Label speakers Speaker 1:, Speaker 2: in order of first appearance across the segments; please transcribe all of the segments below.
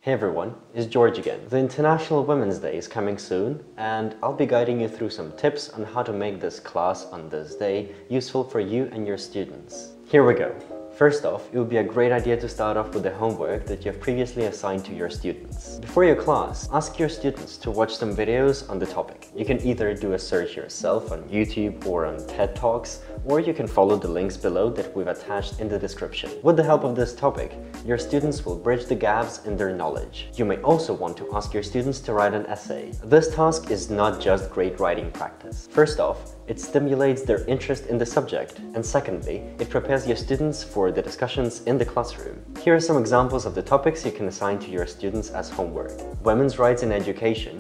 Speaker 1: Hey everyone, it's George again. The International Women's Day is coming soon, and I'll be guiding you through some tips on how to make this class on this day useful for you and your students. Here we go. First off, it would be a great idea to start off with the homework that you have previously assigned to your students. Before your class, ask your students to watch some videos on the topic. You can either do a search yourself on YouTube or on TED Talks, or you can follow the links below that we've attached in the description. With the help of this topic, your students will bridge the gaps in their knowledge. You may also want to ask your students to write an essay. This task is not just great writing practice. First off, it stimulates their interest in the subject, and secondly, it prepares your students for the discussions in the classroom. Here are some examples of the topics you can assign to your students as homework. Women's rights in education,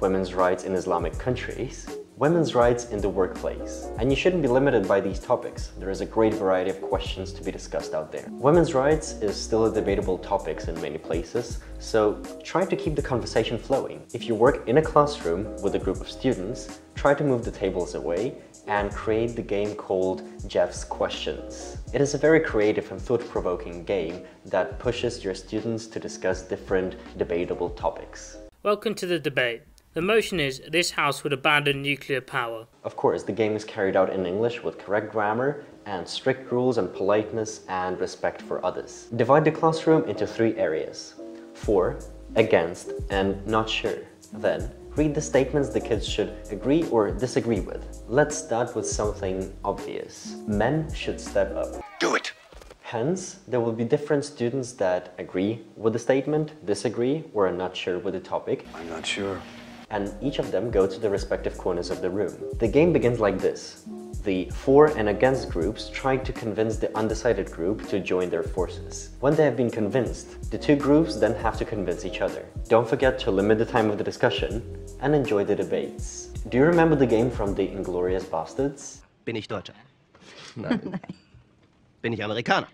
Speaker 1: women's rights in Islamic countries, women's rights in the workplace. And you shouldn't be limited by these topics. There is a great variety of questions to be discussed out there. Women's rights is still a debatable topic in many places, so try to keep the conversation flowing. If you work in a classroom with a group of students, try to move the tables away and create the game called Jeff's Questions. It is a very creative and thought-provoking game that pushes your students to discuss different debatable topics.
Speaker 2: Welcome to the debate. The motion is, this house would abandon nuclear power.
Speaker 1: Of course, the game is carried out in English with correct grammar and strict rules on politeness and respect for others. Divide the classroom into 3 areas: for, against, and not sure. Then, read the statements the kids should agree or disagree with. Let's start with something obvious. Men should step up.
Speaker 3: Do it!
Speaker 1: Hence, there will be different students that agree with the statement, disagree, or are not sure with the topic.
Speaker 3: I'm not sure.
Speaker 1: And each of them go to the respective corners of the room. The game begins like this. The for and against groups try to convince the undecided group to join their forces. When they have been convinced, the 2 groups then have to convince each other. Don't forget to limit the time of the discussion and enjoy the debates. Do you remember the game from the Inglourious Bastards?
Speaker 4: Bin ich Deutscher? Nein. Bin ich Amerikaner?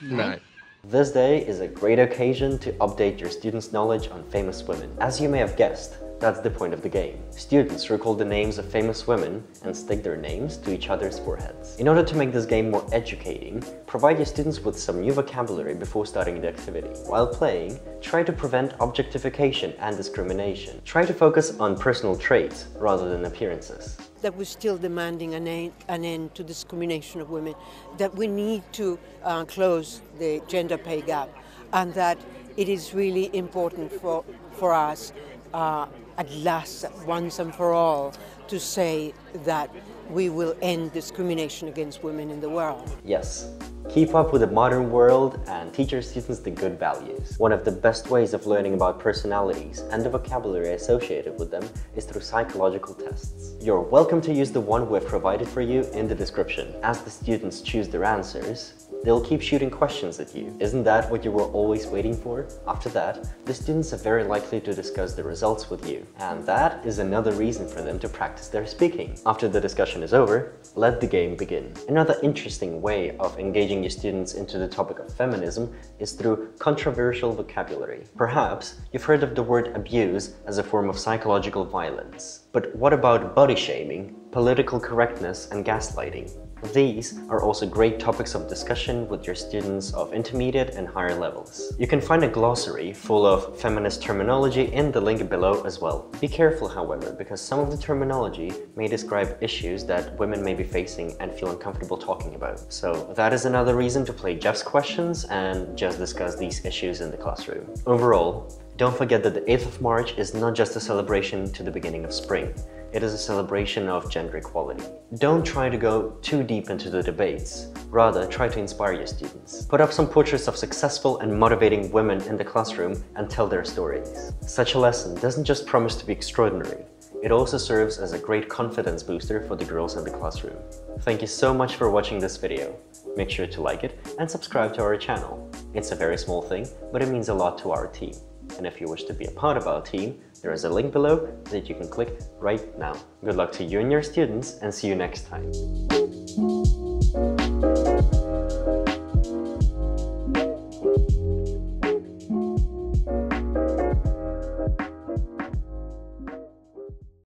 Speaker 4: Nein.
Speaker 1: This day is a great occasion to update your students' knowledge on famous women. As you may have guessed, that's the point of the game. Students recall the names of famous women and stick their names to each other's foreheads. In order to make this game more educating, provide your students with some new vocabulary before starting the activity. While playing, try to prevent objectification and discrimination. Try to focus on personal traits rather than appearances.
Speaker 5: That we're still demanding an end to discrimination of women, that we need to close the gender pay gap, and that it is really important for us at last, once and for all, to say that we will end discrimination against women in the world.
Speaker 1: Yes. Keep up with the modern world and teach your students the good values. One of the best ways of learning about personalities and the vocabulary associated with them is through psychological tests. You're welcome to use the one we've provided for you in the description. As the students choose their answers, they'll keep shooting questions at you. Isn't that what you were always waiting for? After that, the students are very likely to discuss the results with you. And that is another reason for them to practice their speaking. After the discussion is over, let the game begin. Another interesting way of engaging your students into the topic of feminism is through controversial vocabulary. Perhaps you've heard of the word abuse as a form of psychological violence. But what about body shaming, political correctness, and gaslighting? These are also great topics of discussion with your students of intermediate and higher levels. You can find a glossary full of feminist terminology in the link below as well. Be careful, however, because some of the terminology may describe issues that women may be facing and feel uncomfortable talking about. So that is another reason to play Jeff's Questions and just discuss these issues in the classroom. Overall, don't forget that the 8th of March is not just a celebration to the beginning of spring. It is a celebration of gender equality. Don't try to go too deep into the debates. Rather, try to inspire your students. Put up some portraits of successful and motivating women in the classroom and tell their stories. Such a lesson doesn't just promise to be extraordinary. It also serves as a great confidence booster for the girls in the classroom. Thank you so much for watching this video. Make sure to like it and subscribe to our channel. It's a very small thing, but it means a lot to our team. And if you wish to be a part of our team, there is a link below that you can click right now. Good luck to you and your students, and see you next time.